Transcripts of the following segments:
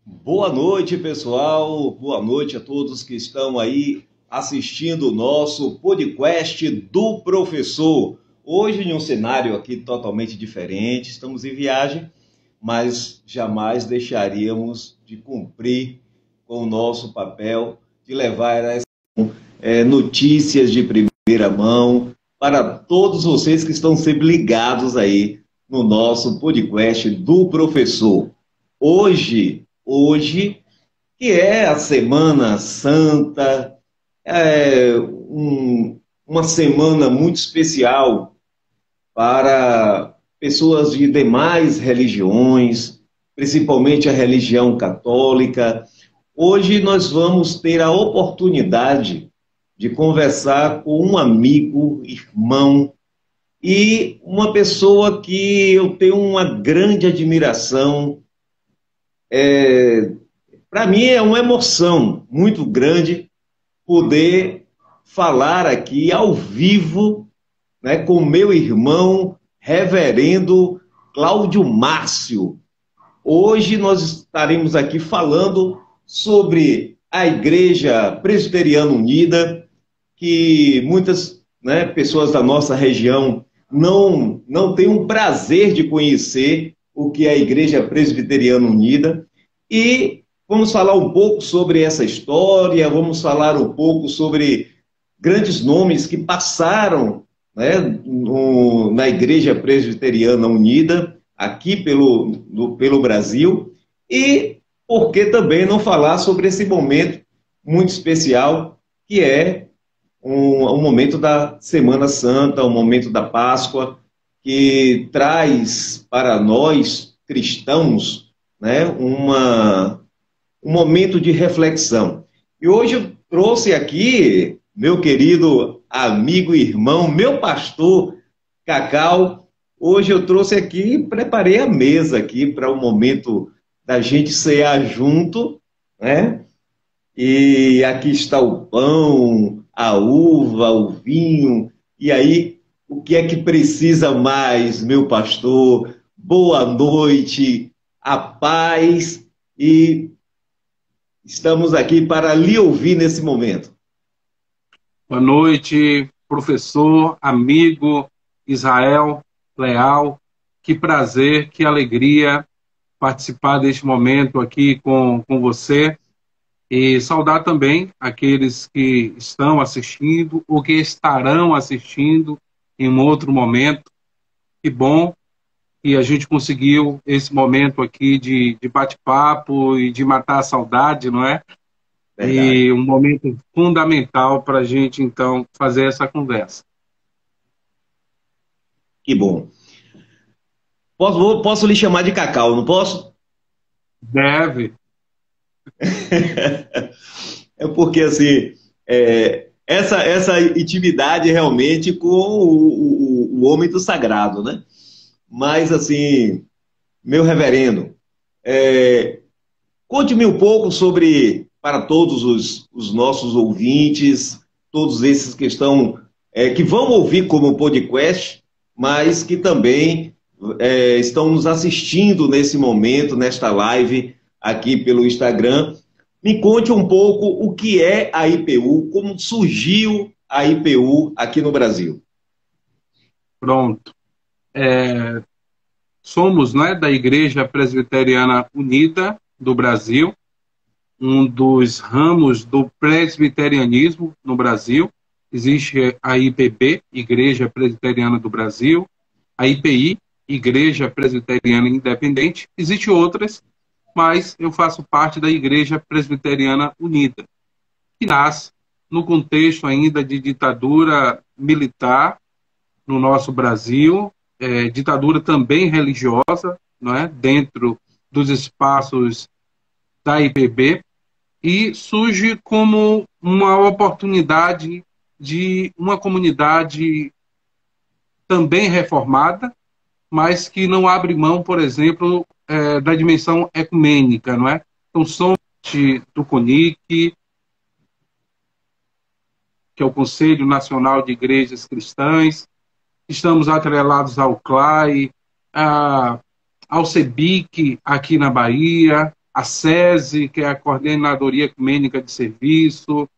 Boa noite, pessoal. Boa noite a todos que estão aí assistindo o nosso podcast do professor. Hoje, em um cenário aqui totalmente diferente, estamos em viagem, mas jamais deixaríamos de cumprir com o nosso papel de levar as notícias de primeira mão para todos vocês que estão sempre ligados aí no nosso podcast do professor. Hoje, que é a Semana Santa, uma semana muito especial para pessoas de demais religiões, principalmente a religião católica. Hoje nós vamos ter a oportunidade de conversar com um amigo, irmão, e uma pessoa que eu tenho uma grande admiração. Para mim é uma emoção muito grande poder falar aqui ao vivo, né, com meu irmão, reverendo Cláudio Márcio. Hoje nós estaremos aqui falando sobre a Igreja Presbiteriana Unida, que muitas, né, pessoas da nossa região não têm o prazer de conhecer o que é a Igreja Presbiteriana Unida. E vamos falar um pouco sobre essa história, vamos falar um pouco sobre grandes nomes que passaram, né, na Igreja Presbiteriana Unida, aqui pelo Brasil, e por que também não falar sobre esse momento muito especial, que é um momento da Semana Santa, um momento da Páscoa, que traz para nós, cristãos, né, um momento de reflexão. E hoje eu trouxe aqui meu querido amigo e irmão, meu pastor Cacau. Hoje eu trouxe aqui, preparei a mesa aqui para o momento da gente cear junto, né? E aqui está o pão, a uva, o vinho. E aí, o que é que precisa mais, meu pastor? Boa noite, a paz, e estamos aqui para lhe ouvir nesse momento. Boa noite, professor, amigo, Israel, Leal. Que prazer, que alegria participar deste momento aqui com você. E saudar também aqueles que estão assistindo ou que estarão assistindo em um outro momento. Que bom que a gente conseguiu esse momento aqui de bate-papo e de matar a saudade, não é? Verdade. E um momento fundamental para a gente, então, fazer essa conversa. Que bom. Posso lhe chamar de Cacau, não posso? Deve. É porque, assim, essa intimidade realmente com o homem do sagrado, né? Mas, assim, meu reverendo, conte-me um pouco sobre, para todos os nossos ouvintes, todos esses que que vão ouvir como podcast, mas que também estão nos assistindo nesse momento, nesta live aqui pelo Instagram. Me conte um pouco o que é a IPU, como surgiu a IPU aqui no Brasil. Pronto. Somos, né, da Igreja Presbiteriana Unida do Brasil, um dos ramos do presbiterianismo no Brasil. Existe a IPB, Igreja Presbiteriana do Brasil, a IPI, Igreja Presbiteriana Independente. Existem outras, mas eu faço parte da Igreja Presbiteriana Unida, que nasce no contexto ainda de ditadura militar no nosso Brasil, ditadura também religiosa, não é? Dentro dos espaços da IPB, e surge como uma oportunidade de uma comunidade também reformada, mas que não abre mão, por exemplo, da dimensão ecumênica, não é? Então, somos do CONIC, que é o Conselho Nacional de Igrejas Cristãs, estamos atrelados ao CLAI, ao CEBIC aqui na Bahia, a SESI, que é a Coordenadoria Ecumênica de Serviço,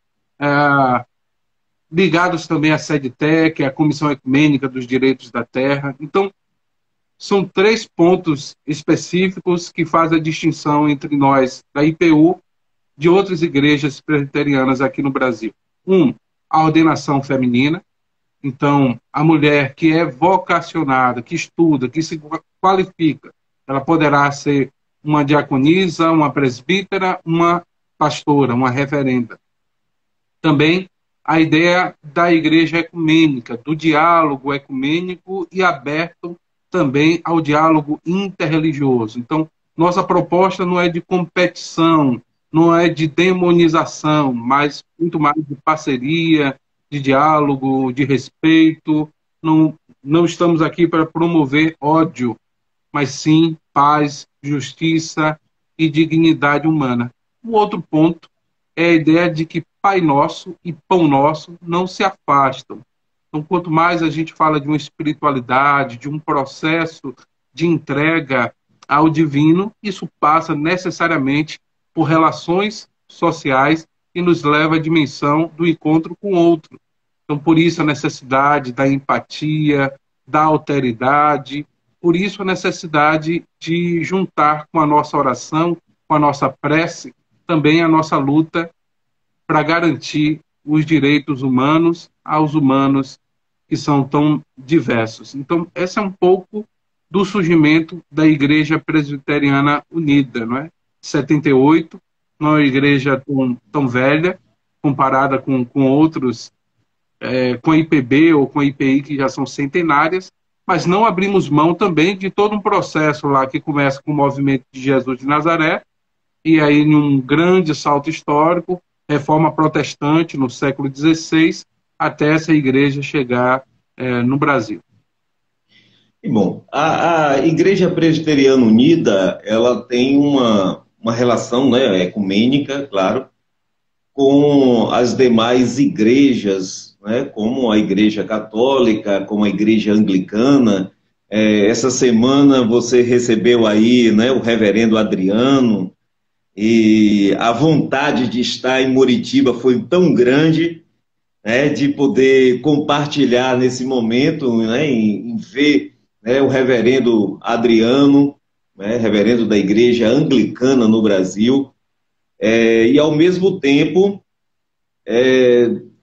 ligados também à SEDTE, que é a Comissão Ecumênica dos Direitos da Terra. Então, são 3 pontos específicos que fazem a distinção entre nós, da IPU, de outras igrejas presbiterianas aqui no Brasil. A ordenação feminina. Então, a mulher que é vocacionada, que estuda, que se qualifica, ela poderá ser uma diaconisa, uma presbítera, uma pastora, uma reverenda. Também a ideia da igreja ecumênica, do diálogo ecumênico e aberto também ao diálogo interreligioso. Então, nossa proposta não é de competição, não é de demonização, mas muito mais de parceria, de diálogo, de respeito. Não estamos aqui para promover ódio, mas sim paz, justiça e dignidade humana. O outro ponto é a ideia de que Pai Nosso e Pão Nosso não se afastam. Então, quanto mais a gente fala de uma espiritualidade, de um processo de entrega ao divino, isso passa necessariamente por relações sociais e nos leva à dimensão do encontro com o outro. Então, por isso a necessidade da empatia, da alteridade, por isso a necessidade de juntar com a nossa oração, com a nossa prece, também a nossa luta para garantir os direitos humanos aos humanos que são tão diversos. Então, esse é um pouco do surgimento da Igreja Presbiteriana Unida, não é? 78, não é uma igreja tão velha, comparada com outros, com a IPB ou com a IPI, que já são centenárias, mas não abrimos mão também de todo um processo lá que começa com o movimento de Jesus de Nazaré, e aí num grande salto histórico, reforma protestante no século XVI, até essa igreja chegar no Brasil. E, bom, a Igreja Presbiteriana Unida, ela tem uma relação, né, ecumênica, claro, com as demais igrejas, né, como a Igreja Católica, como a Igreja Anglicana. Essa semana você recebeu aí, né, o reverendo Adriano, e a vontade de estar em Muritiba foi tão grande, né, de poder compartilhar nesse momento, né, em ver, né, o reverendo Adriano, né, reverendo da Igreja Anglicana no Brasil, e ao mesmo tempo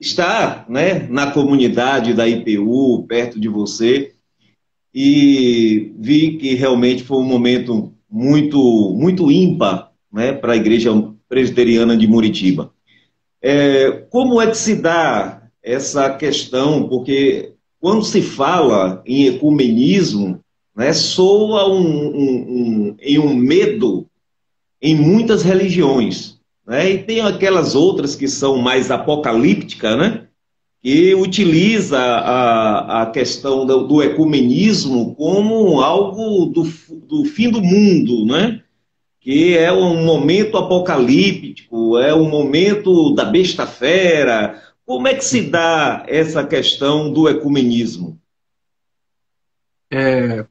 estar, né, na comunidade da IPU, perto de você, e vi que realmente foi um momento muito, muito ímpar, né, para a Igreja Presbiteriana de Muritiba. Como é que se dá essa questão? Porque quando se fala em ecumenismo, né, soa em um medo em muitas religiões, né? E tem aquelas outras que são mais apocalípticas, né, que utiliza a questão do ecumenismo como algo do fim do mundo, né? Que é um momento apocalíptico, é um momento da besta fera. Como é que se dá essa questão do ecumenismo?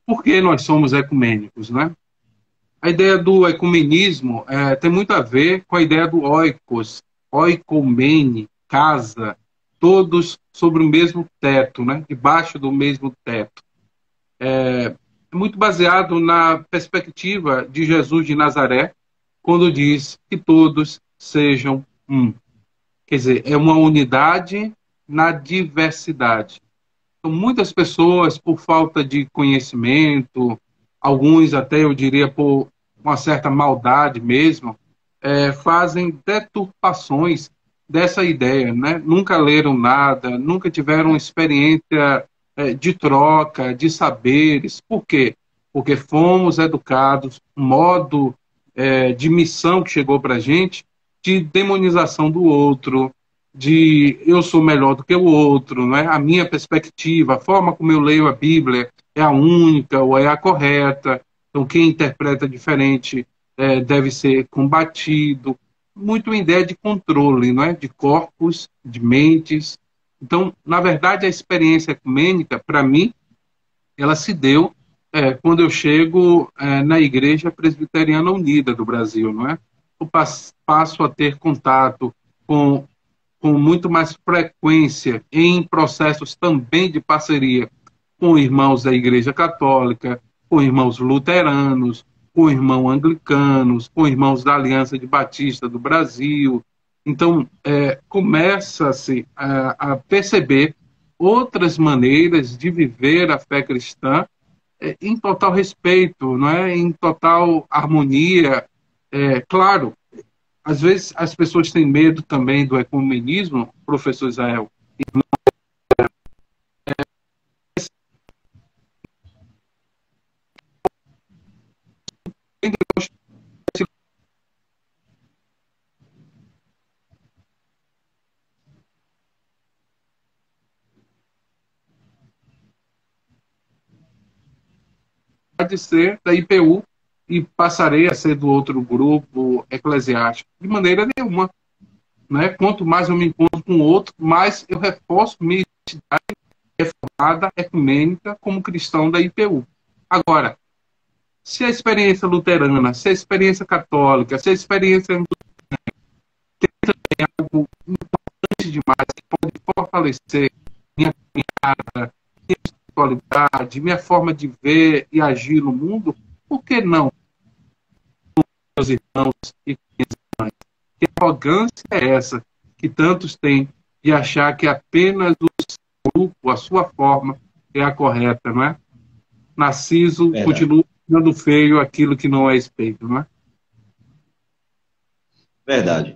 Por que nós somos ecumênicos, né? A ideia do ecumenismo tem muito a ver com a ideia do oikos, oikomene, casa, todos sobre o mesmo teto, né? Debaixo do mesmo teto. É muito baseado na perspectiva de Jesus de Nazaré, quando diz que todos sejam um. Quer dizer, é uma unidade na diversidade. Então, muitas pessoas, por falta de conhecimento, alguns até, eu diria, por uma certa maldade mesmo, fazem deturpações dessa ideia, né? Nunca leram nada, nunca tiveram experiência de troca, de saberes. Por quê? Porque fomos educados, modo de missão que chegou para a gente, de demonização do outro, de eu sou melhor do que o outro, não é? A minha perspectiva, a forma como eu leio a Bíblia é a única ou é a correta. Então, quem interpreta diferente deve ser combatido. Muito em ideia de controle, não é? De corpos, de mentes. Então, na verdade, a experiência ecumênica, para mim, ela se deu quando eu chego na Igreja Presbiteriana Unida do Brasil, não é? Eu passo a ter contato com muito mais frequência em processos também de parceria com irmãos da Igreja Católica, com irmãos luteranos, com irmãos anglicanos, com irmãos da Aliança de Batista do Brasil. Então, começa-se a perceber outras maneiras de viver a fé cristã em total respeito, não é? Em total harmonia. Claro, às vezes as pessoas têm medo também do ecumenismo, professor Israel. De ser da IPU e passarei a ser do outro grupo eclesiástico. De maneira nenhuma. Né? Quanto mais eu me encontro com o outro, mais eu reforço minha identidade reformada, ecumênica, como cristão da IPU. Agora, se a experiência luterana, se a experiência católica, se a experiência tem também algo importante demais que pode fortalecer minha caminhada, minha espiritualidade, minha forma de ver e agir no mundo, por que não, meus irmãos e minhas irmãs? Que arrogância é essa que tantos têm de achar que apenas o seu grupo, a sua forma, é a correta, não é? Narciso continua dando feio aquilo que não é espelho, não é? Verdade.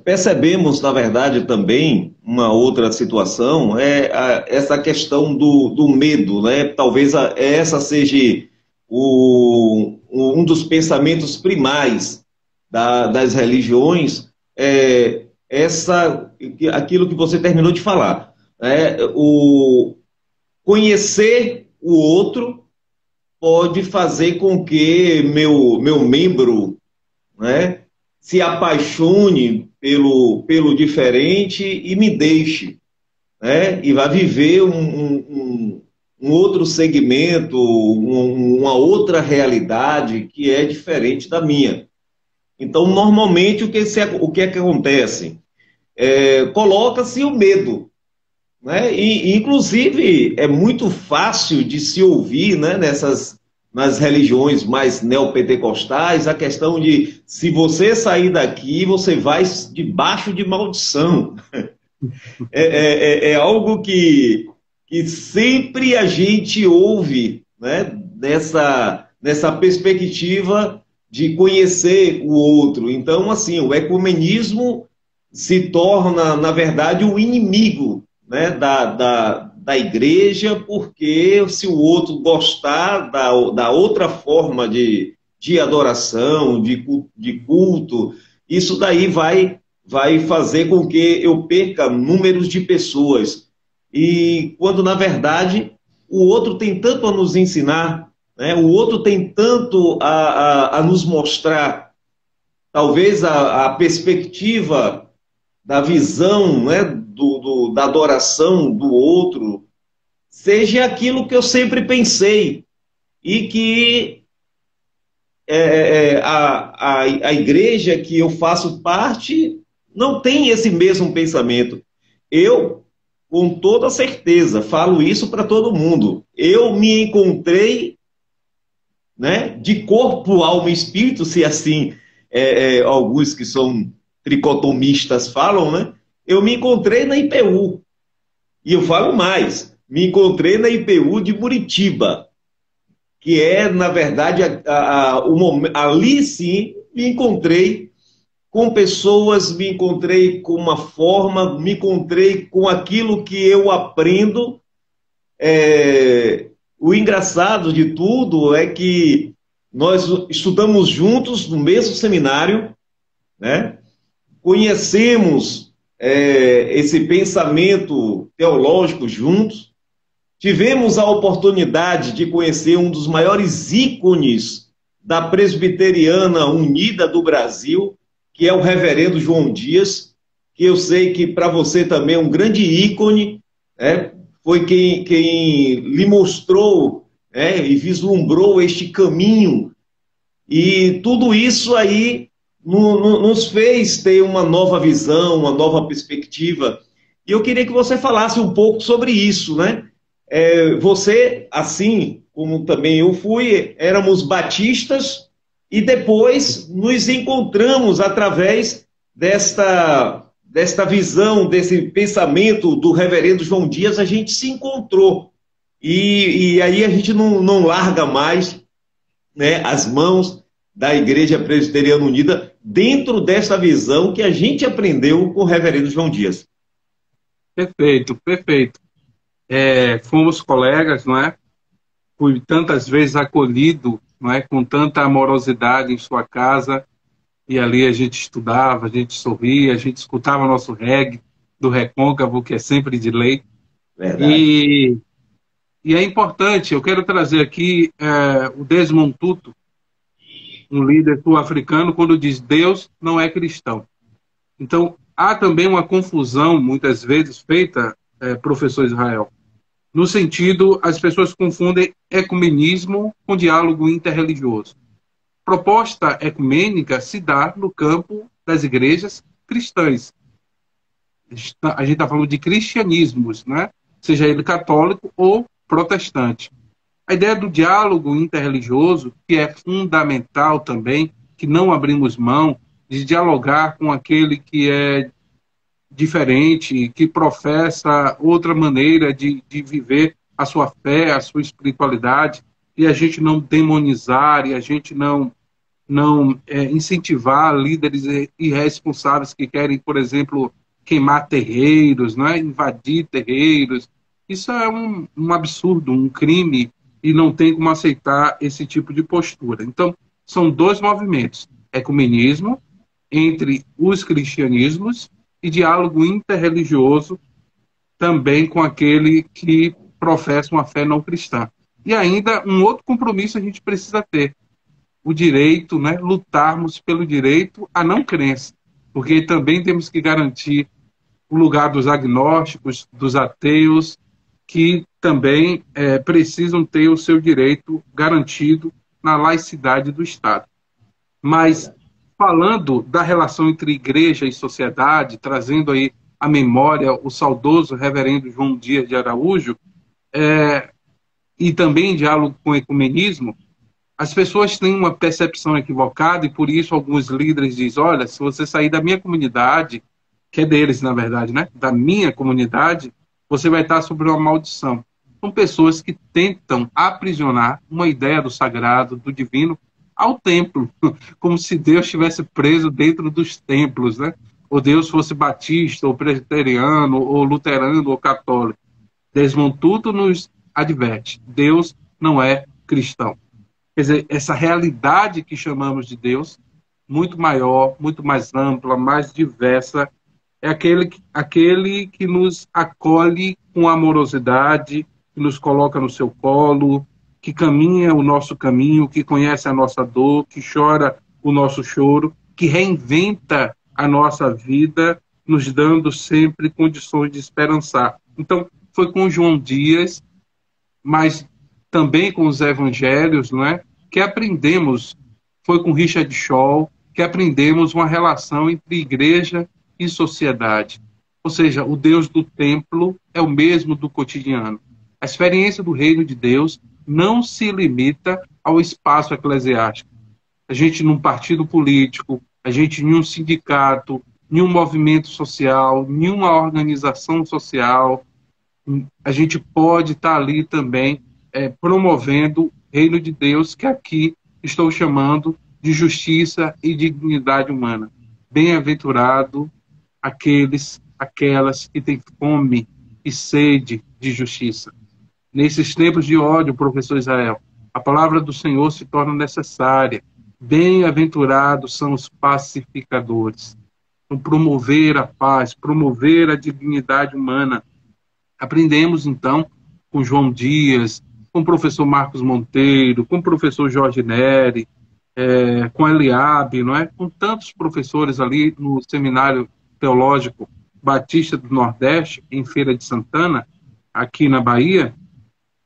Percebemos, na verdade, também uma outra situação, essa questão do medo, né? Talvez essa seja um dos pensamentos primais das religiões, aquilo que você terminou de falar. Conhecer o outro pode fazer com que meu membro, né, se apaixone pelo diferente e me deixe, né? E vai viver um outro segmento, uma outra realidade que é diferente da minha. Então, normalmente, o que é que acontece? Coloca-se o medo, né? E, inclusive, é muito fácil de se ouvir, né, nas religiões mais neopentecostais, a questão de se você sair daqui, você vai debaixo de maldição. É algo que sempre a gente ouve, né, nessa perspectiva de conhecer o outro. Então, assim, o ecumenismo se torna, na verdade, o inimigo, né, da igreja, porque se o outro gostar da outra forma de adoração, de culto, isso daí vai fazer com que eu perca números de pessoas. E quando, na verdade, o outro tem tanto a nos ensinar, né? O outro tem tanto a nos mostrar, talvez a perspectiva da visão, né, da adoração do outro, seja aquilo que eu sempre pensei, e que a igreja que eu faço parte não tem esse mesmo pensamento. Eu, com toda certeza, falo isso para todo mundo. Eu me encontrei, né, de corpo, alma e espírito, se assim alguns que são tricotomistas falam, né? Eu me encontrei na IPU. E eu falo mais, me encontrei na IPU de Muritiba, que é, na verdade, ali sim me encontrei com pessoas, me encontrei com uma forma, me encontrei com aquilo que eu aprendo. O engraçado de tudo é que nós estudamos juntos no mesmo seminário, né? Conhecemos esse pensamento teológico juntos, tivemos a oportunidade de conhecer um dos maiores ícones da Presbiteriana Unida do Brasil, que é o reverendo João Dias, que eu sei que para você também é um grande ícone, né? Foi quem lhe mostrou e vislumbrou este caminho. E tudo isso aí nos fez ter uma nova visão, uma nova perspectiva. E eu queria que você falasse um pouco sobre isso, né? Você, assim como também eu fui, éramos batistas e depois nos encontramos através desta visão, desse pensamento do reverendo João Dias, a gente se encontrou. E aí a gente não larga mais, né, as mãos da Igreja Presbiteriana Unida dentro dessa visão que a gente aprendeu com o reverendo João Dias. Perfeito, perfeito. Fomos colegas, não é? Fui tantas vezes acolhido, não é? Com tanta amorosidade em sua casa, e ali a gente estudava, a gente sorria, a gente escutava nosso reggae do Recôncavo, que é sempre de lei. Verdade. E é importante, eu quero trazer aqui o Desmond Tutu, um líder sul-africano, quando diz Deus não é cristão. Então, há também uma confusão, muitas vezes, feita, professor Israel, no sentido, as pessoas confundem ecumenismo com diálogo interreligioso. Proposta ecumênica se dá no campo das igrejas cristãs. A gente está falando de cristianismos, né? Seja ele católico ou protestante. A ideia do diálogo interreligioso, que é fundamental também, que não abrimos mão de dialogar com aquele que é diferente, que professa outra maneira de viver a sua fé, a sua espiritualidade, e a gente não demonizar, e a gente não incentivar líderes irresponsáveis que querem, por exemplo, queimar terreiros, não é? Invadir terreiros. Isso é um absurdo, um crime, e não tem como aceitar esse tipo de postura. Então, são dois movimentos: ecumenismo entre os cristianismos e diálogo interreligioso também com aquele que professa uma fé não cristã. E ainda um outro compromisso a gente precisa ter: o direito, né, lutarmos pelo direito à não crença, porque também temos que garantir o lugar dos agnósticos, dos ateus, que também precisam ter o seu direito garantido na laicidade do Estado. Mas, falando da relação entre igreja e sociedade, trazendo aí à memória o saudoso reverendo João Dias de Araújo, e também em diálogo com o ecumenismo, as pessoas têm uma percepção equivocada e por isso alguns líderes dizem: olha, se você sair da minha comunidade, que é deles na verdade, né? Da minha comunidade, você vai estar sob uma maldição. São pessoas que tentam aprisionar uma ideia do sagrado, do divino, ao templo, como se Deus estivesse preso dentro dos templos, né? Ou Deus fosse batista, ou presbiteriano, ou luterano, ou católico. Desmond Tutu nos adverte: Deus não é cristão. Quer dizer, essa realidade que chamamos de Deus, muito maior, muito mais ampla, mais diversa, é aquele que nos acolhe com amorosidade, que nos coloca no seu colo, que caminha o nosso caminho, que conhece a nossa dor, que chora o nosso choro, que reinventa a nossa vida, nos dando sempre condições de esperançar. Então, foi com João Dias, mas também com os evangelhos, não é? Que aprendemos, foi com Richard Scholl, que aprendemos uma relação entre igreja e sociedade. Ou seja, o Deus do templo é o mesmo do cotidiano. A experiência do reino de Deus não se limita ao espaço eclesiástico. A gente num partido político, a gente em um sindicato, em um movimento social, em uma organização social, a gente pode estar ali também promovendo o reino de Deus, que aqui estou chamando de justiça e dignidade humana. Bem-aventurado aquelas que têm fome e sede de justiça. Nesses tempos de ódio, professor Israel, a palavra do Senhor se torna necessária. Bem-aventurados são os pacificadores. Então, promover a paz, promover a dignidade humana. Aprendemos, então, com João Dias, com o professor Marcos Monteiro, com o professor Jorge Neri, com Eliabe, não é? Com tantos professores ali no Seminário Teológico Batista do Nordeste, em Feira de Santana, aqui na Bahia,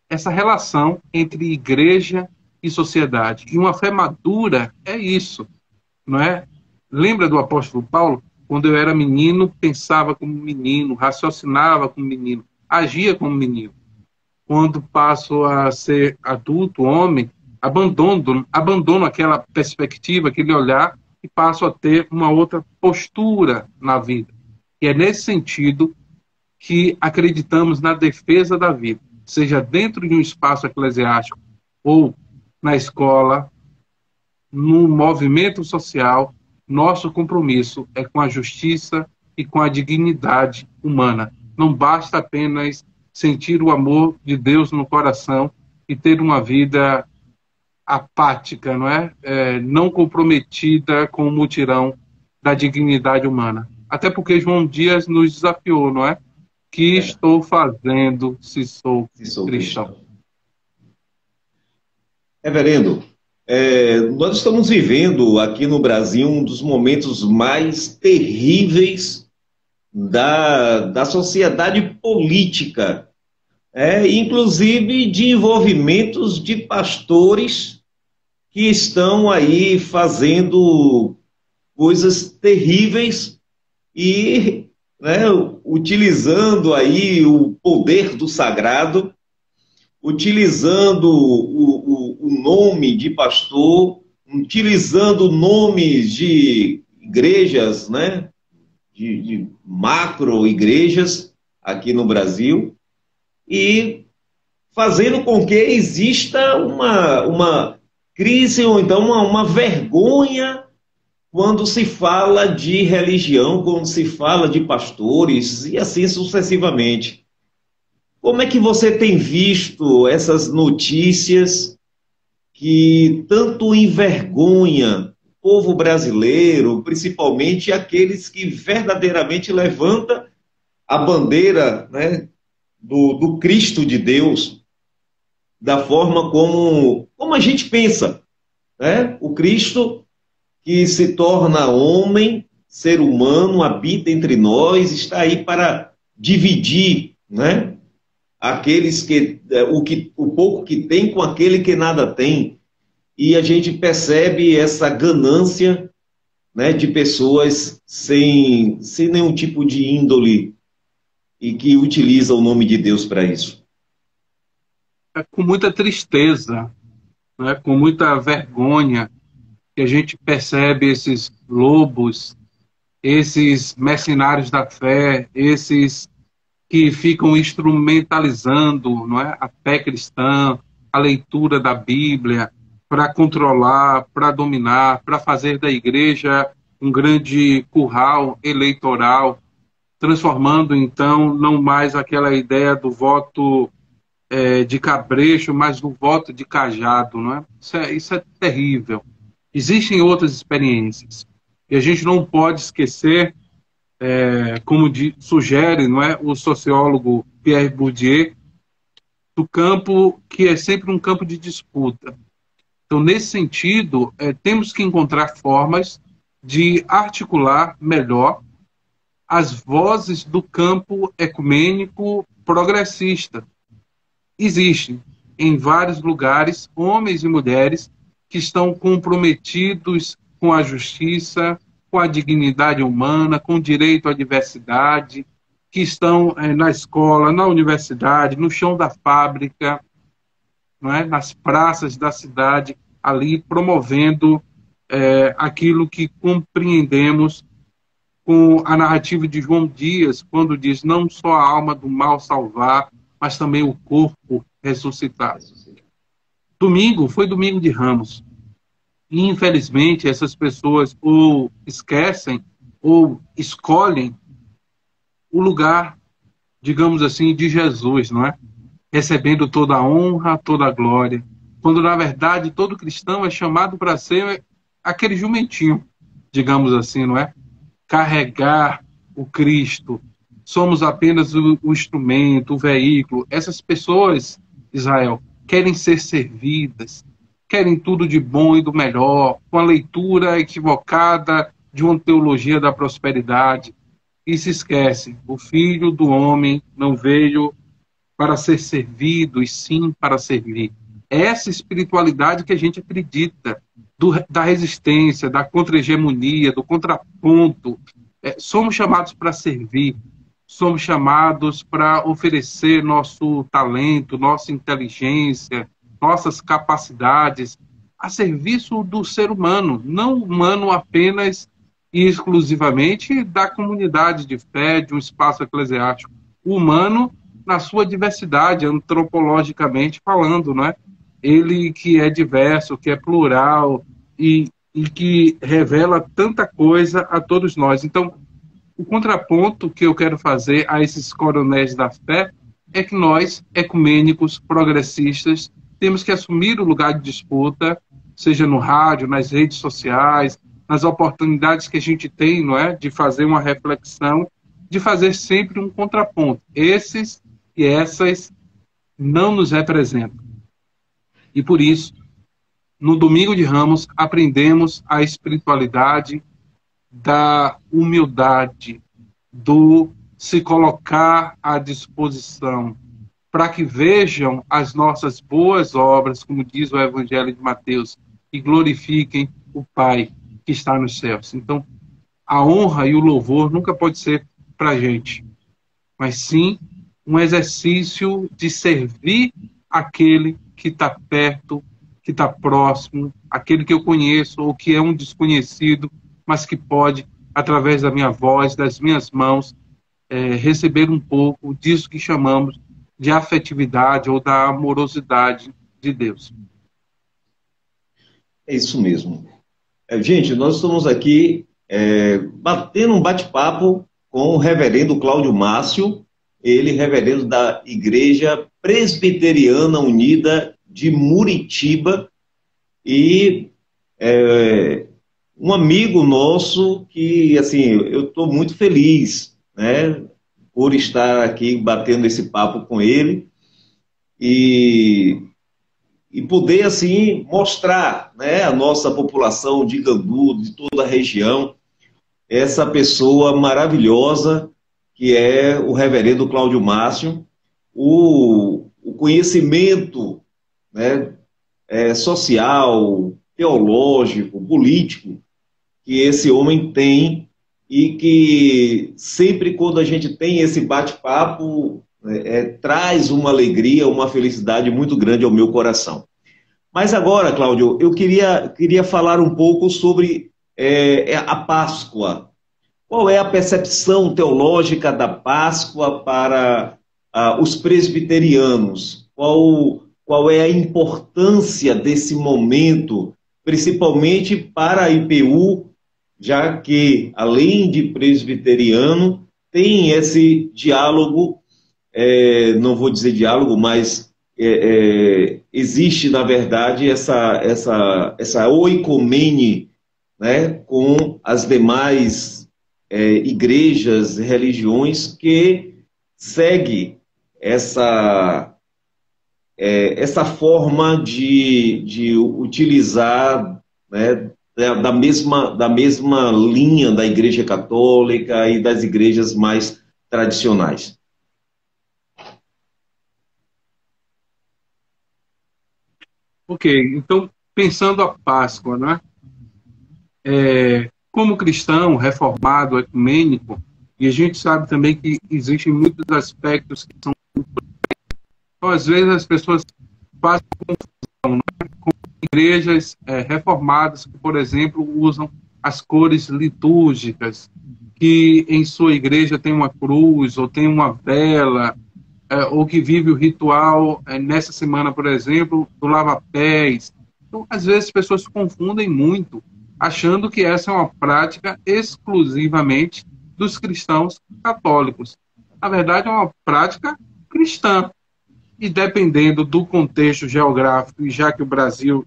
essa relação entre igreja e sociedade. E uma fé madura é isso, não é? Lembra do apóstolo Paulo? Quando eu era menino, pensava como menino, raciocinava como menino, agia como menino. Quando passo a ser adulto, homem, abandono aquela perspectiva, aquele olhar, e passo a ter uma outra postura na vida. E é nesse sentido que acreditamos na defesa da vida, seja dentro de um espaço eclesiástico ou na escola, no movimento social. Nosso compromisso é com a justiça e com a dignidade humana. Não basta apenas sentir o amor de Deus no coração e ter uma vida apática, não é? Não comprometida com o mutirão da dignidade humana. Até porque João Dias nos desafiou, não é? Que estou fazendo se sou cristão? Reverendo, nós estamos vivendo aqui no Brasil um dos momentos mais terríveis da sociedade política, inclusive de envolvimentos de pastores que estão aí fazendo coisas terríveis e utilizando aí o poder do sagrado, utilizando o nome de pastor, utilizando nomes de igrejas, de macro-igrejas aqui no Brasil, e fazendo com que exista uma crise ou então uma vergonha quando se fala de religião, quando se fala de pastores e assim sucessivamente. Como é que você tem visto essas notícias que tanto envergonham o povo brasileiro, principalmente aqueles que verdadeiramente levantam a bandeira, do Cristo de Deus, da forma como a gente pensa, o Cristo que se torna homem, ser humano, habita entre nós, está aí para dividir, aqueles o pouco que tem com aquele que nada tem. E a gente percebe essa ganância, de pessoas sem nenhum tipo de índole e que utilizam o nome de Deus para isso. Com muita tristeza, com muita vergonha, que a gente percebe esses lobos, esses mercenários da fé, esses que ficam instrumentalizando, a fé cristã, a leitura da Bíblia, para controlar, para dominar, para fazer da igreja um grande curral eleitoral, transformando, então, não mais aquela ideia do voto de cabresto, mas do voto de cajado. Isso é terrível. Existem outras experiências. E a gente não pode esquecer, como sugere o sociólogo Pierre Bourdieu, do campo que é sempre um campo de disputa. Então, nesse sentido, temos que encontrar formas de articular melhor as vozes do campo ecumênico progressista. Existem, em vários lugares, homens e mulheres que estão comprometidos com a justiça, com a dignidade humana, com o direito à diversidade, que estão na escola, na universidade, no chão da fábrica, nas praças da cidade, ali promovendo aquilo que compreendemos com a narrativa de João Dias, quando diz não só a alma do mal salvar, mas também o corpo ressuscitar. Domingo foi domingo de Ramos. E, infelizmente, essas pessoas ou esquecem ou escolhem o lugar, digamos assim, de Jesus, recebendo toda a honra, toda a glória. Quando, na verdade, todo cristão é chamado para ser aquele jumentinho, digamos assim, carregar o Cristo. Somos apenas o instrumento, o veículo. Essas pessoas, Israel, querem ser servidas, querem tudo de bom e do melhor, com a leitura equivocada de uma teologia da prosperidade. E se esquece, o Filho do Homem não veio para ser servido e sim para servir. Essa espiritualidade que a gente acredita, da resistência, da contra-hegemonia, do contraponto. Somos chamados para servir, somos chamados para oferecer nosso talento, nossa inteligência, nossas capacidades a serviço do ser humano, não humano apenas e exclusivamente da comunidade de fé, de um espaço eclesiástico. O humano na sua diversidade, antropologicamente falando, não é? Ele que é diverso, que é plural e que revela tanta coisa a todos nós. Então, o contraponto que eu quero fazer a esses coronéis da fé é que nós, ecumênicos, progressistas, temos que assumir o lugar de disputa, seja no rádio, nas redes sociais, nas oportunidades que a gente tem, não é, de fazer uma reflexão, de fazer sempre um contraponto. Esses e essas não nos representam. E por isso, no Domingo de Ramos, aprendemos a espiritualidade da humildade, do se colocar à disposição, para que vejam as nossas boas obras, como diz o Evangelho de Mateus, e glorifiquem o Pai que está nos céus. Então, a honra e o louvor nunca pode ser para a gente, mas sim um exercício de servir aquele que está perto, que está próximo, aquele que eu conheço ou que é um desconhecido, mas que pode, através da minha voz, das minhas mãos, receber um pouco disso que chamamos de afetividade ou da amorosidade de Deus. É isso mesmo. Gente, nós estamos aqui batendo um bate-papo com o reverendo Cláudio Márcio, ele reverendo da Igreja Presbiteriana Unida de Muritiba e um amigo nosso que, assim, eu estou muito feliz, né, por estar aqui batendo esse papo com ele e poder, assim, mostrar, né, a nossa população de Gandu, de toda a região, essa pessoa maravilhosa que é o reverendo Cláudio Márcio, o conhecimento, né, social, teológico, político, que esse homem tem e que sempre quando a gente tem esse bate-papo, traz uma alegria, uma felicidade muito grande ao meu coração. Mas agora, Cláudio, eu queria falar um pouco sobre a Páscoa. Qual é a percepção teológica da Páscoa para os presbiterianos? Qual é a importância desse momento, principalmente para a IPU, já que, além de presbiteriano, tem esse diálogo, não vou dizer diálogo, mas existe, na verdade, essa oicomene, né, com as demais igrejas, religiões que segue essa forma de utilizar, né, da mesma linha da Igreja Católica e das igrejas mais tradicionais. Ok, então, pensando a Páscoa, né? Como cristão, reformado, ecumênico, e a gente sabe também que existem muitos aspectos que são... Então, às vezes as pessoas fazem confusão, né, com igrejas reformadas que, por exemplo, usam as cores litúrgicas, que em sua igreja tem uma cruz, ou tem uma vela, ou que vive o ritual, nessa semana, por exemplo, do lava-pés. Então, às vezes as pessoas se confundem muito, achando que essa é uma prática exclusivamente dos cristãos católicos. Na verdade, é uma prática cristã. E dependendo do contexto geográfico, e já que o Brasil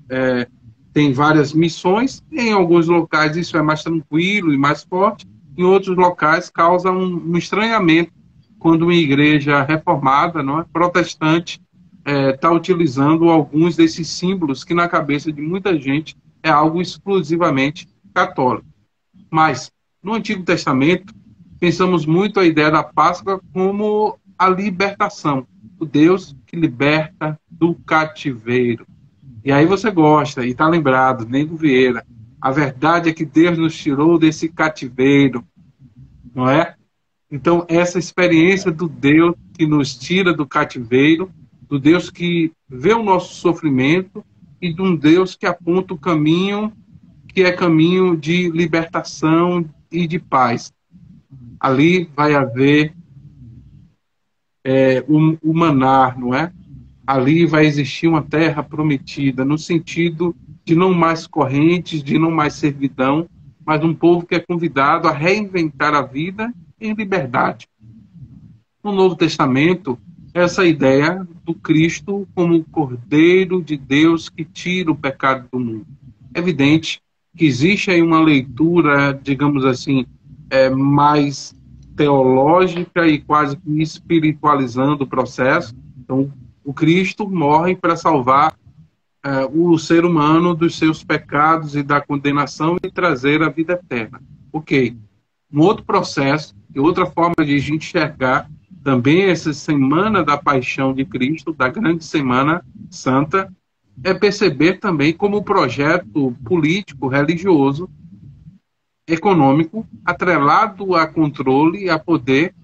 tem várias missões, em alguns locais isso é mais tranquilo e mais forte, em outros locais causa um estranhamento quando uma igreja reformada, não é, protestante, está utilizando alguns desses símbolos que na cabeça de muita gente é algo exclusivamente católico. Mas, no Antigo Testamento, pensamos muito a ideia da Páscoa como a libertação. o Deus que liberta do cativeiro. E aí você gosta, e está lembrado, Nego Vieira. A verdade é que Deus nos tirou desse cativeiro, não é? Então, essa experiência do Deus que nos tira do cativeiro, do Deus que vê o nosso sofrimento e de um Deus que aponta o caminho, que é caminho de libertação e de paz. Ali vai haver o maná, não é? Ali vai existir uma terra prometida, no sentido de não mais correntes, de não mais servidão, mas um povo que é convidado a reinventar a vida em liberdade. No Novo Testamento, essa ideia do Cristo como o Cordeiro de Deus que tira o pecado do mundo. É evidente que existe aí uma leitura, digamos assim, mais teológica e quase que espiritualizando o processo. Então, o Cristo morre para salvar o ser humano dos seus pecados e da condenação e trazer a vida eterna. Ok. Um outro processo e outra forma de a gente enxergar também essa semana da paixão de Cristo, da grande semana santa, é perceber também como o projeto político, religioso, econômico, atrelado a controle e a poder,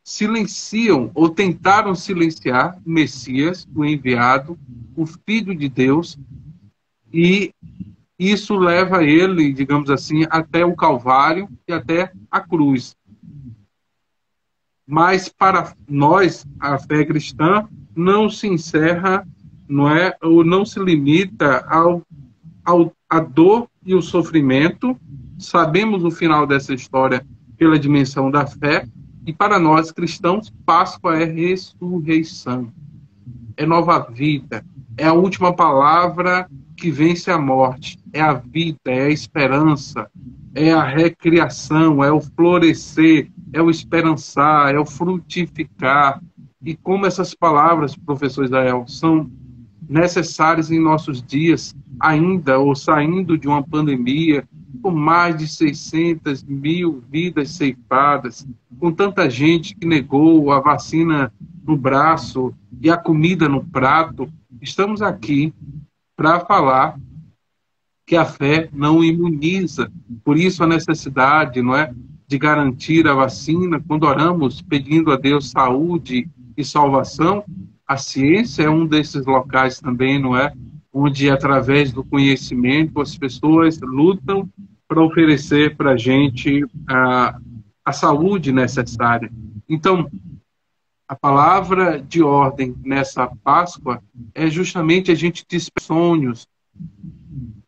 silenciam ou tentaram silenciar o Messias, o enviado, o Filho de Deus, e isso leva ele, digamos assim, até o Calvário e até a cruz. Mas para nós, a fé cristã não se encerra, não é, ou não se limita à dor e o sofrimento. Sabemos o final dessa história pela dimensão da fé, e para nós cristãos, Páscoa é ressurreição, é nova vida, é a última palavra que vence a morte, é a vida, é a esperança, é a recriação, é o florescer, é o esperançar, é o frutificar. E como essas palavras, professor Israel, são necessárias em nossos dias, ainda, ou saindo de uma pandemia, com mais de 600 mil vidas ceifadas, com tanta gente que negou a vacina no braço e a comida no prato, estamos aqui para falar que a fé não imuniza. Por isso a necessidade, não é, de garantir a vacina. Quando oramos pedindo a Deus saúde e salvação, a ciência é um desses locais também, não é? Onde, através do conhecimento, as pessoas lutam para oferecer para a gente a saúde necessária. Então, a palavra de ordem nessa Páscoa é justamente a gente despertar sonhos,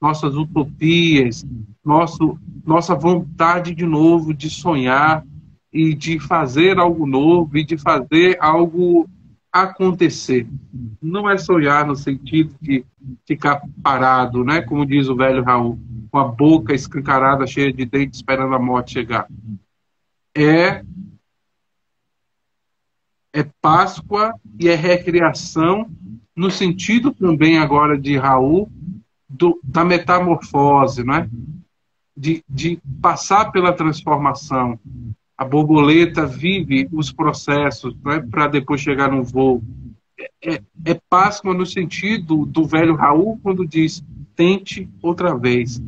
nossas utopias, nossa vontade de novo de sonhar e de fazer algo novo e de fazer algo acontecer. Não é sonhar no sentido de ficar parado, né? Como diz o velho Raul, com a boca escancarada, cheia de dentes, esperando a morte chegar. É Páscoa e é recriação, no sentido também agora de Raul, da metamorfose, né? De passar pela transformação. A borboleta vive os processos, né, para depois chegar no voo. É Páscoa no sentido do velho Raul, quando diz, tente outra vez.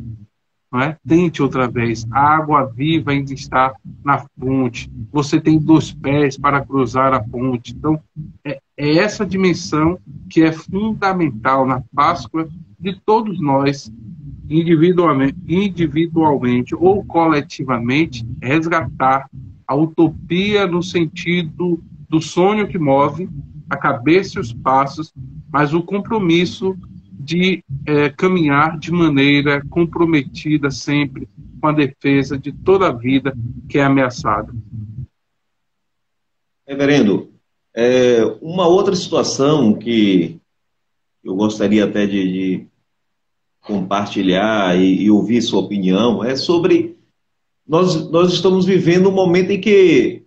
Não é? Tente outra vez. A água viva ainda está na fonte. Você tem 2 pés para cruzar a ponte. Então, é essa dimensão que é fundamental na Páscoa de todos nós, individualmente ou coletivamente, resgatar a utopia no sentido do sonho que move a cabeça e os passos, mas o compromisso de caminhar de maneira comprometida sempre com a defesa de toda a vida que é ameaçada. Reverendo, uma outra situação que eu gostaria até de compartilhar e ouvir sua opinião é sobre nós estamos vivendo um momento em que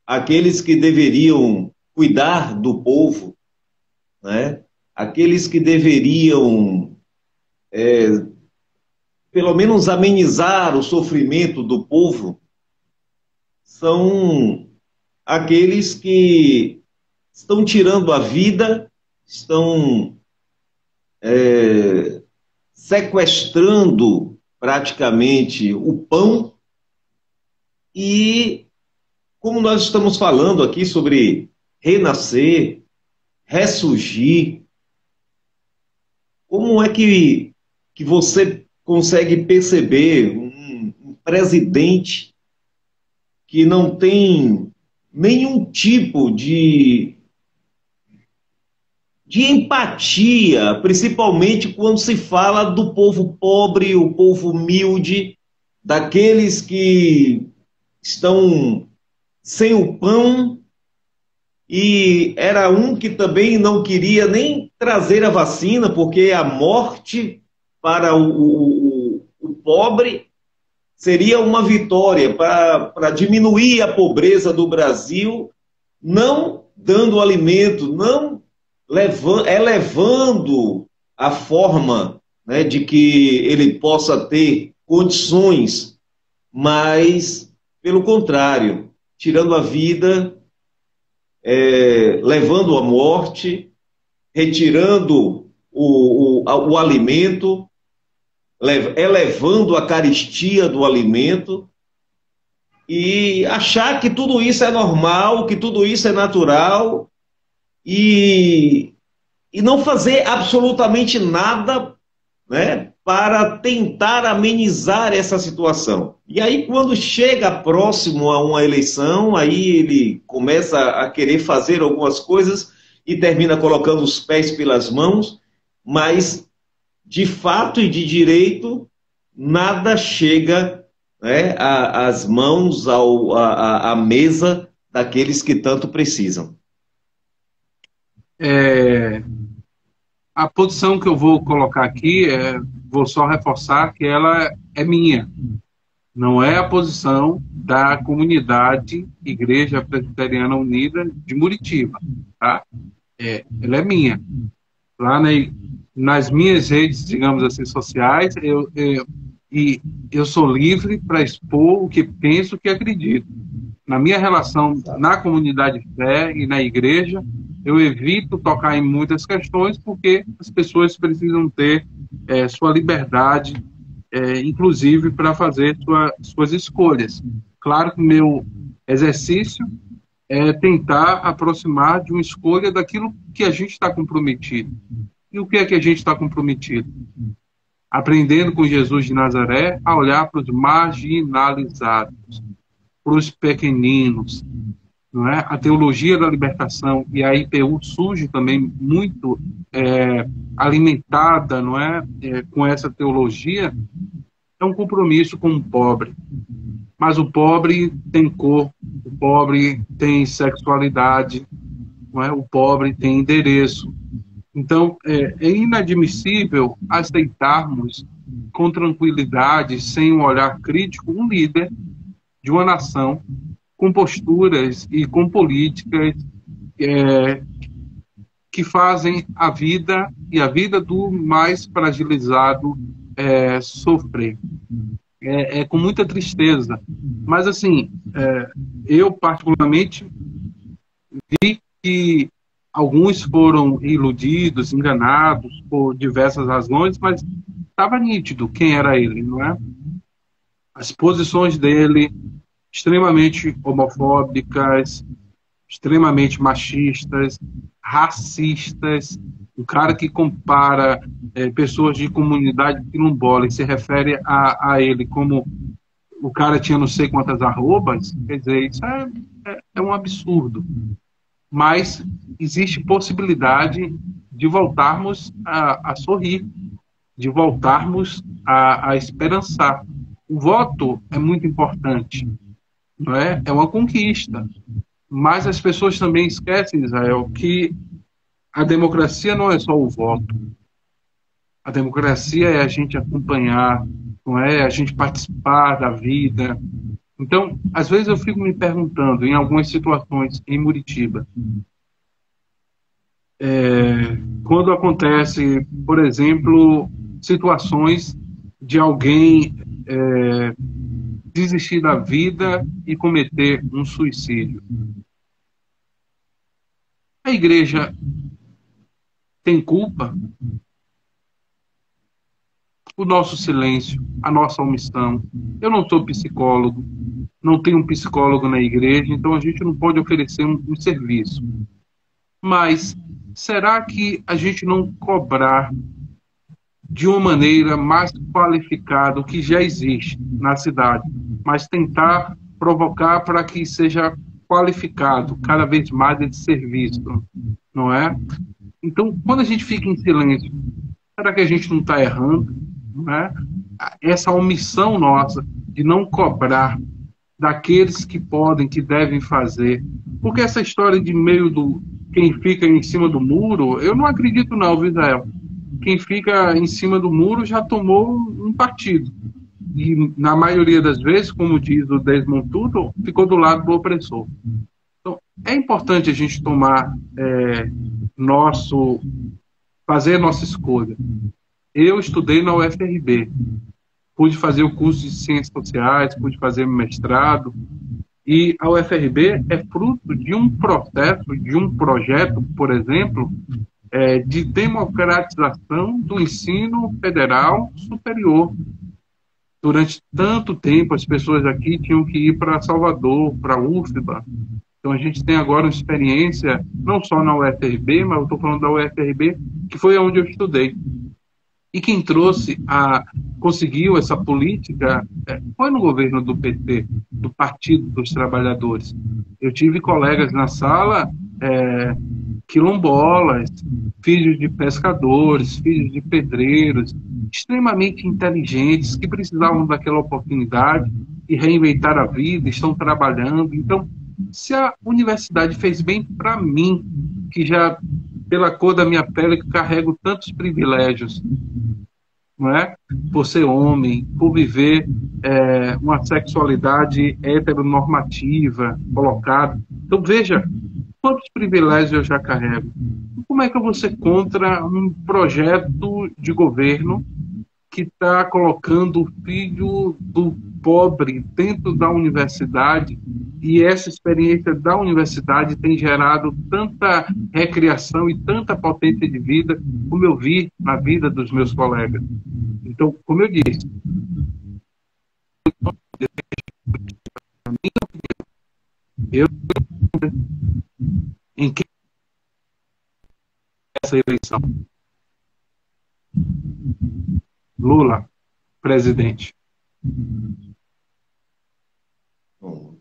aqueles que deveriam cuidar do povo, né, aqueles que deveriam pelo menos amenizar o sofrimento do povo, são aqueles que estão tirando a vida, estão sequestrando praticamente o pão. E como nós estamos falando aqui sobre renascer, ressurgir, como é que você consegue perceber um presidente que não tem nenhum tipo de empatia, principalmente quando se fala do povo pobre, o povo humilde, daqueles que estão sem o pão, e era um que também não queria nem trazer a vacina, porque a morte para o pobre seria uma vitória para diminuir a pobreza do Brasil, não dando alimento, não elevando a forma, né, de que ele possa ter condições, mas, pelo contrário, tirando a vida, levando a morte, retirando o alimento, elevando a carestia do alimento, e achar que tudo isso é normal, que tudo isso é natural, e não fazer absolutamente nada, né, para tentar amenizar essa situação. E aí, quando chega próximo a uma eleição, aí ele começa a querer fazer algumas coisas e termina colocando os pés pelas mãos, mas, de fato e de direito, nada chega, né, às mãos, à mesa daqueles que tanto precisam. A posição que eu vou colocar aqui, vou só reforçar que ela é minha. Não é a posição da comunidade Igreja Presbiteriana Unida de Muritiba, tá? Ela é minha. Lá nas minhas redes, digamos assim, sociais, eu sou livre para expor o que penso, o que acredito. Na minha relação na comunidade de fé e na igreja, eu evito tocar em muitas questões porque as pessoas precisam ter sua liberdade, inclusive para fazer suas escolhas. Claro que o meu exercício é tentar aproximar de uma escolha daquilo que a gente está comprometido. E o que é que a gente está comprometido? Aprendendo com Jesus de Nazaré a olhar para os marginalizados, para os pequeninos, não é? A teologia da libertação e a IPU surge também muito alimentada, não é? Com essa teologia. É um compromisso com o pobre. Mas o pobre tem cor, o pobre tem sexualidade, não é? O pobre tem endereço. Então, é inadmissível aceitarmos com tranquilidade, sem um olhar crítico, um líder de uma nação com posturas e com políticas que fazem a vida e a vida do mais fragilizado sofrer. Com muita tristeza. Mas, assim, eu particularmente vi que alguns foram iludidos, enganados por diversas razões, mas estava nítido quem era ele, não é? As posições dele, extremamente homofóbicas, extremamente machistas, racistas. O cara que compara pessoas de comunidade quilombola e se refere a ele como o cara tinha não sei quantas arrobas, quer dizer, isso é um absurdo. Mas existe possibilidade de voltarmos a sorrir, de voltarmos a esperançar. O voto é muito importante, não é? É uma conquista. Mas as pessoas também esquecem, Israel, que a democracia não é só o voto. A democracia é a gente acompanhar, não é? A gente participar da vida. Então, às vezes eu fico me perguntando, em algumas situações em Muritiba, quando acontece, por exemplo, situações de alguém desistir da vida e cometer um suicídio. A igreja tem culpa? O nosso silêncio, a nossa omissão. Eu não sou psicólogo, não tenho um psicólogo na igreja, então a gente não pode oferecer um serviço. Mas será que a gente não cobrar de uma maneira mais qualificada o que já existe na cidade, mas tentar provocar para que seja qualificado cada vez mais esse serviço, não é? Então, quando a gente fica em silêncio, será que a gente não está errando? Não é? Essa omissão nossa de não cobrar daqueles que podem, que devem fazer. Porque essa história de meio do quem fica em cima do muro, eu não acredito não, viu, Israel? Quem fica em cima do muro já tomou um partido. E, na maioria das vezes, como diz o Desmond Tutu, ficou do lado do opressor. Então, é importante a gente tomar fazer nossa escolha. Eu estudei na UFRB, pude fazer o curso de Ciências Sociais, pude fazer mestrado, e a UFRB é fruto de um processo, de um projeto, por exemplo, de democratização do ensino federal superior. Durante tanto tempo, as pessoas aqui tinham que ir para Salvador, para a UFBA. Então, a gente tem agora uma experiência, não só na UFRB, mas eu estou falando da UFRB, que foi onde eu estudei. E quem conseguiu essa política foi no governo do PT, do Partido dos Trabalhadores. Eu tive colegas na sala, quilombolas, filhos de pescadores, filhos de pedreiros, extremamente inteligentes, que precisavam daquela oportunidade e reinventar a vida, estão trabalhando. Então, se a universidade fez bem para mim, que já, pela cor da minha pele, que carrego tantos privilégios, não é? Por ser homem, por viver uma sexualidade heteronormativa, colocada. Então, veja, quantos privilégios eu já carrego. Como é que eu vou ser contra um projeto de governo que está colocando o filho do pobre dentro da universidade, e essa experiência da universidade tem gerado tanta recriação e tanta potência de vida, como eu vi na vida dos meus colegas. Então, como eu disse, eu em que essa eleição? Lula, presidente. Bom,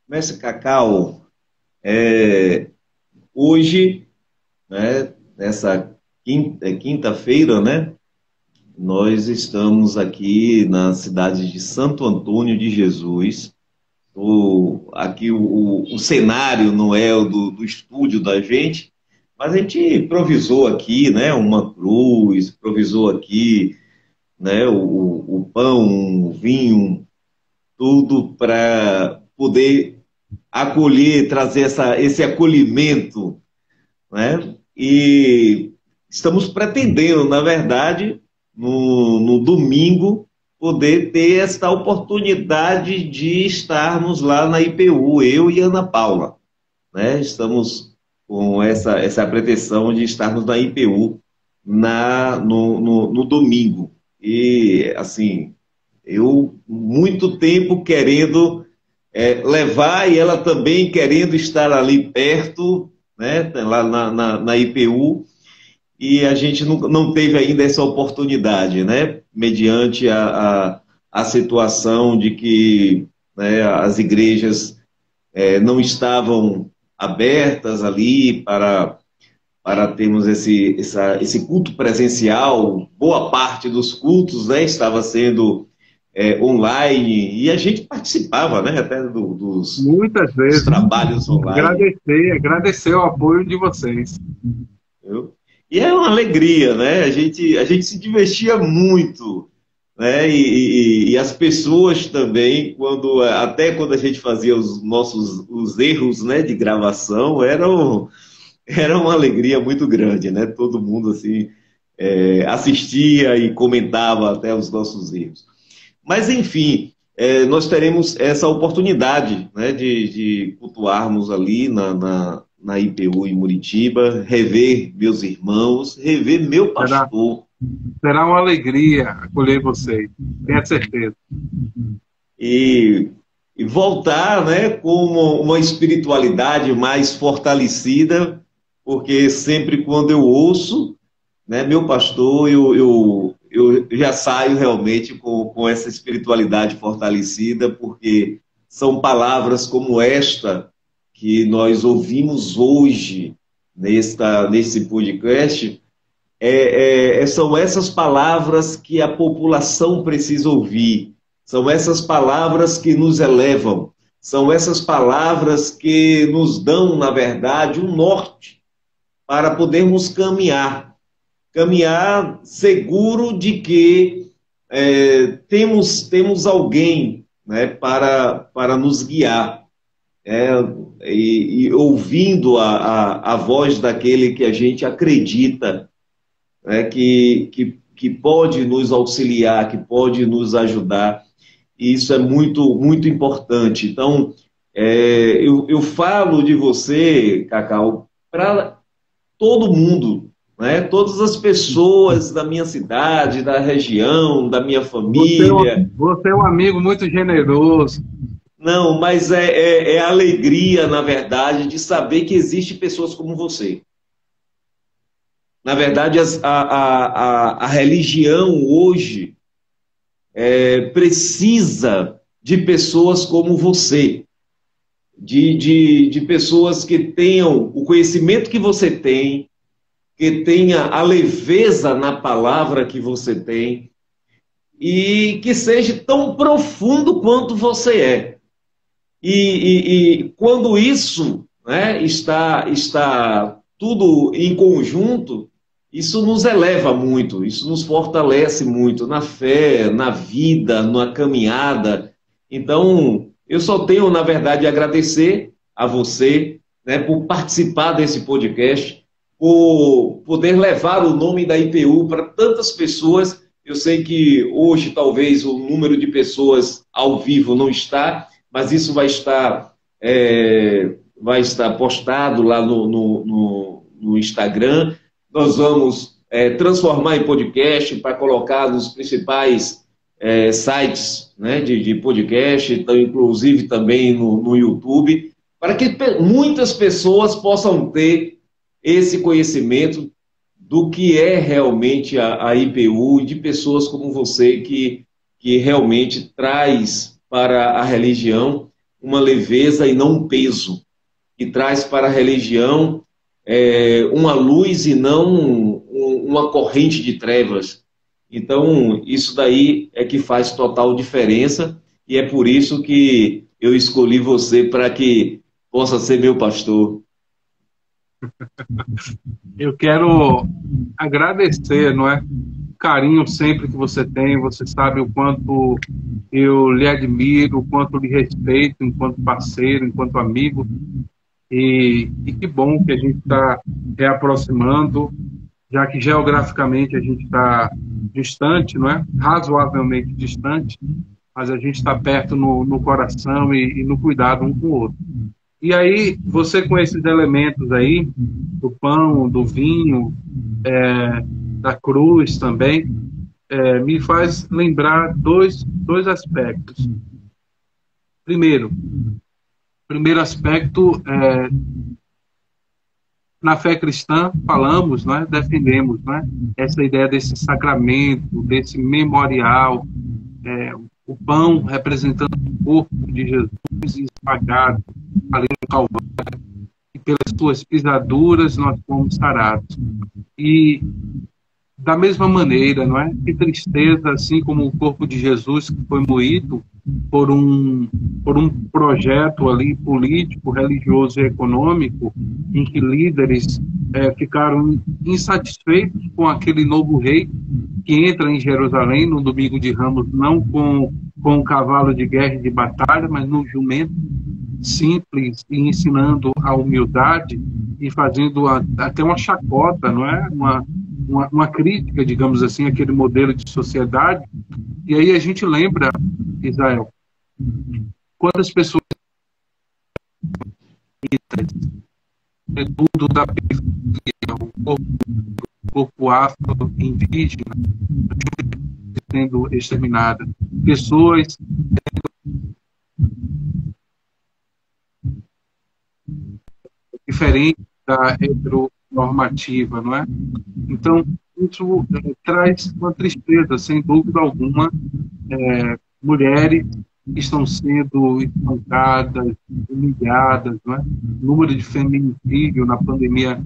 Mestre Cacau, hoje, né, nessa quinta-feira, né, nós estamos aqui na cidade de Santo Antônio de Jesus. Aqui o cenário não é o do estúdio da gente, mas a gente improvisou aqui, né, uma cruz, improvisou aqui, né, o pão, o vinho, tudo para poder acolher, trazer esse acolhimento, né? E estamos pretendendo, na verdade, no domingo, poder ter esta oportunidade de estarmos lá na IPU, eu e Ana Paula, né? Estamos com essa pretensão de estarmos na IPU no domingo. E, assim, eu muito tempo querendo levar, e ela também querendo estar ali perto, né, lá na IPU, e a gente não teve ainda essa oportunidade, né, mediante a situação de que, né, as igrejas não estavam abertas ali para termos esse culto presencial. Boa parte dos cultos, né, estava sendo online, e a gente participava, né, até muitas vezes, dos trabalhos online. Agradecer o apoio de vocês. E é uma alegria, né? A gente se divertia muito, né? E as pessoas também, até quando a gente fazia os erros, né, de gravação, era uma alegria muito grande, né? Todo mundo assim assistia e comentava até os nossos erros. Mas, enfim, nós teremos essa oportunidade, né, de cultuarmos ali na IPU em Muritiba, rever meus irmãos, rever meu pastor. Será uma alegria acolher vocês, tenha certeza. E voltar, né, com uma espiritualidade mais fortalecida, porque sempre quando eu ouço, né, meu pastor, eu já saio realmente com essa espiritualidade fortalecida, porque são palavras como esta que nós ouvimos hoje nesse podcast, são essas palavras que a população precisa ouvir, são essas palavras que nos elevam, são essas palavras que nos dão, na verdade, um norte para podermos caminhar seguro de que temos alguém, né, para nos guiar, e ouvindo a voz daquele que a gente acredita, né, que pode nos auxiliar, que pode nos ajudar. E isso é muito, muito importante. Então, eu falo de você, Cacau, para todo mundo, né? Todas as pessoas da minha cidade, da região, da minha família. Você é um amigo muito generoso. Não, mas é alegria, na verdade, de saber que existem pessoas como você. Na verdade, a religião hoje precisa de pessoas como você, de pessoas que tenham o conhecimento que você tem, que tenha a leveza na palavra que você tem e que seja tão profundo quanto você é. E quando isso, né, está tudo em conjunto, isso nos eleva muito, isso nos fortalece muito na fé, na vida, na caminhada. Então, eu só tenho, na verdade, a agradecer a você, né, por participar desse podcast, por poder levar o nome da IPU para tantas pessoas. Eu sei que hoje talvez o número de pessoas ao vivo não está, mas isso vai estar postado lá no Instagram. Nós vamos transformar em podcast para colocar nos principais sites, né, de podcast, então, inclusive também no YouTube, para que muitas pessoas possam ter esse conhecimento do que é realmente a IPU e de pessoas como você que realmente traz para a religião uma leveza e não um peso, que traz para a religião uma luz e não uma corrente de trevas. Então, isso daí é que faz total diferença e é por isso que eu escolhi você para que possa ser meu pastor. Eu quero agradecer, não é? O carinho sempre que você tem, você sabe o quanto eu lhe admiro, o quanto lhe respeito enquanto parceiro, enquanto amigo. E que bom que a gente está reaproximando, já que geograficamente a gente está distante, não é? Razoavelmente distante, mas a gente está perto no coração e no cuidado um com o outro. E aí, você com esses elementos aí, do pão, do vinho, da cruz também, me faz lembrar dois aspectos. Primeiro aspecto, na fé cristã, falamos, né, defendemos, né, essa ideia desse sacramento, desse memorial, o pão representando o corpo de Jesus espalhado ali no Calvário, e pelas suas pisaduras nós fomos sarados. E da mesma maneira, não é? Que tristeza, assim como o corpo de Jesus que foi moído por um projeto ali político, religioso e econômico, em que líderes ficaram insatisfeitos com aquele novo rei que entra em Jerusalém no domingo de Ramos, não com um cavalo de guerra e de batalha, mas num jumento simples e ensinando a humildade e fazendo até uma chacota, não é? Uma crítica, digamos assim, àquele modelo de sociedade. E aí a gente lembra, Israel, quantas pessoas sobretudo da periferia, o corpo afro-indígena sendo exterminada, pessoas diferentes da heteronormativa, não é? Então, isso traz uma tristeza, sem dúvida alguma. Mulheres que estão sendo espancadas, humilhadas, não é? O número de feminicídio na pandemia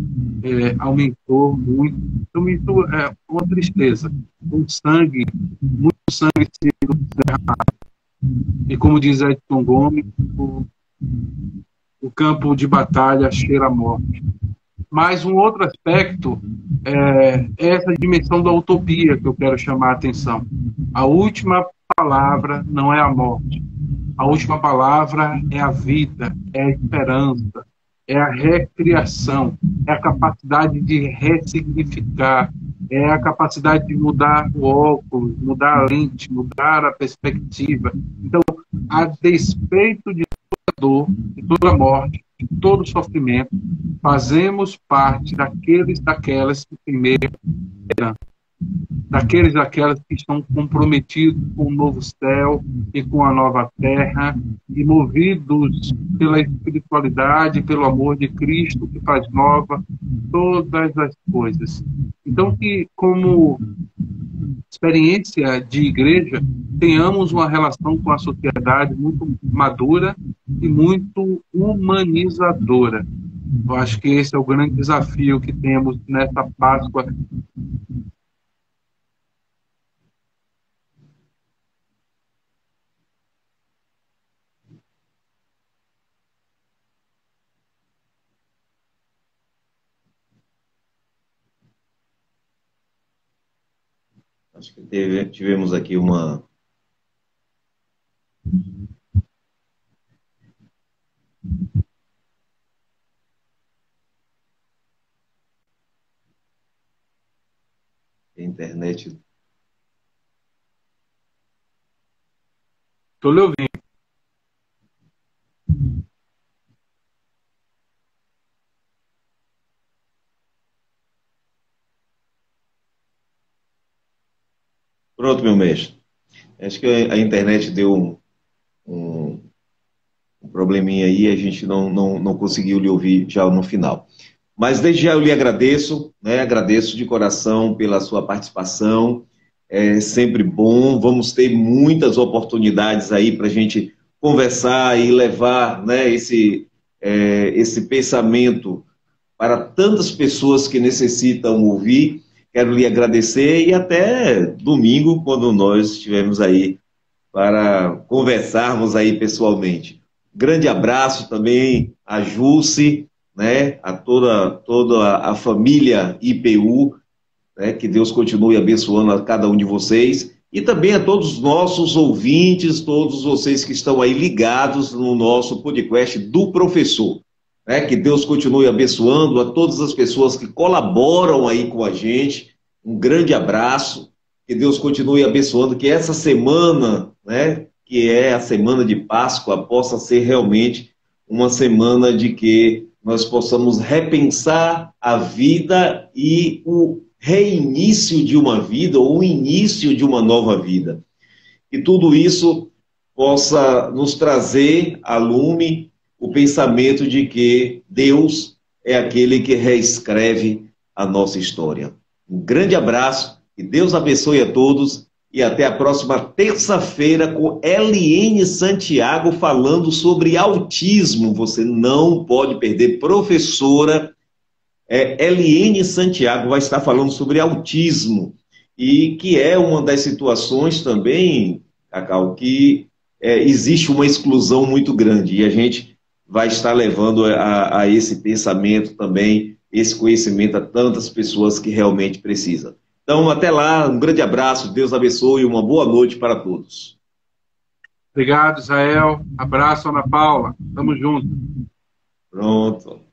aumentou muito. Então, isso é uma tristeza. Um sangue, muito sangue sendo derramado. E como diz Edson Gomes, o campo de batalha cheira a morte. Mas um outro aspecto é essa dimensão da utopia que eu quero chamar a atenção. A última palavra não é a morte. A última palavra é a vida, é a esperança, é a recriação, é a capacidade de ressignificar, é a capacidade de mudar o óculos, mudar a lente, mudar a perspectiva. Então, a despeito de toda dor, de toda morte, de todo sofrimento, fazemos parte daquelas que primeiro eram, daquelas que estão comprometidos com o novo céu e com a nova terra, e movidos pela espiritualidade, pelo amor de Cristo, que faz nova todas as coisas. Então, que como experiência de igreja, tenhamos uma relação com a sociedade muito madura e muito humanizadora. Eu acho que esse é o grande desafio que temos nessa Páscoa. Acho que tivemos aqui uma... internet. Estou lhe ouvindo. Pronto, meu mestre. Acho que a internet deu um probleminha aí, a gente não conseguiu lhe ouvir já no final. Mas desde já eu lhe agradeço, né? Agradeço de coração pela sua participação. É sempre bom. Vamos ter muitas oportunidades aí para a gente conversar e levar, né, esse pensamento para tantas pessoas que necessitam ouvir. Quero lhe agradecer e até domingo, quando nós estivermos aí para conversarmos aí pessoalmente. Grande abraço também a Jússi, né, a toda a família IPU, né, que Deus continue abençoando a cada um de vocês e também a todos os nossos ouvintes, todos vocês que estão aí ligados no nosso podcast do Professor. Né, que Deus continue abençoando a todas as pessoas que colaboram aí com a gente. Um grande abraço, que Deus continue abençoando, que essa semana, né, que é a semana de Páscoa, possa ser realmente uma semana de que nós possamos repensar a vida e o reinício de uma vida, ou o início de uma nova vida. Que tudo isso possa nos trazer a lume o pensamento de que Deus é aquele que reescreve a nossa história. Um grande abraço, que Deus abençoe a todos e até a próxima terça-feira com Eliene Santiago falando sobre autismo. Você não pode perder. Professora Eliene Santiago vai estar falando sobre autismo e que é uma das situações também, Cacau, que existe uma exclusão muito grande e a gente vai estar levando a esse pensamento também, esse conhecimento a tantas pessoas que realmente precisam. Então, até lá, um grande abraço, Deus abençoe e uma boa noite para todos. Obrigado, Israel. Abraço, Ana Paula. Tamo junto. Pronto.